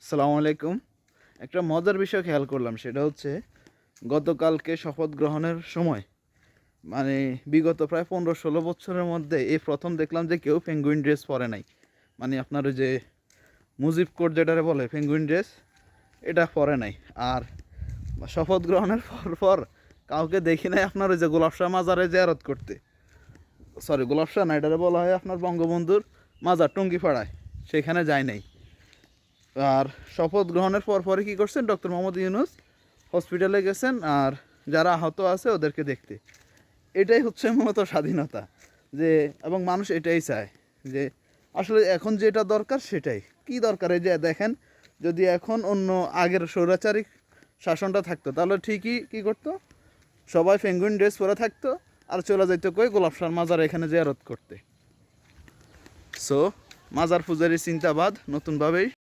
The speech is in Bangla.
আসসালামু আলাইকুম। একটা মজার বিষয় খেয়াল করলাম, সেটা হচ্ছে গতকালকে শপথ গ্রহণের সময় মানে বিগত প্রায় 15-16 বছরের মধ্যে এই প্রথম দেখলাম যে কেউ পেঙ্গুইন ড্রেস পরে নাই। মানে আপনার ওই যে মুজিব কোড যেটারে বলে পেঙ্গুইন ড্রেস, এটা পরে নাই। আর শপথ গ্রহণের পর কাউকে দেখি নাই আপনার ওই যে গোলাপ শাহ মাজারে জিয়ারত করতে। সরি, গোলাপ শাহ না, এটারে বলা হয় আপনার বঙ্গবন্ধুর মাজার টুঙ্গিপাড়ায়, সেখানে যায় নাই। আর শপথ গ্রহণের পরে কী করছেন, ডক্টর মোহাম্মদ ইউনূস হসপিটালে গেছেন আর যারা আহত আছে ওদেরকে দেখতে। এটাই হচ্ছে মূলত স্বাধীনতা, যে এবং মানুষ এটাই চায় যে আসলে এখন যেটা দরকার সেটাই। কি দরকার, এই যে দেখেন, যদি এখন অন্য আগের স্বৈরাচারিক শাসনটা থাকতো তাহলে ঠিকই কী করতো, সবাই পেঙ্গুইন ড্রেস পরে থাকতো আর চলে যাইতো কই গোলাপ শাহ মাজার এখানে জিয়ারত করতে। সো মাজার পূজারী চিন্তাবাদ নতুনভাবেই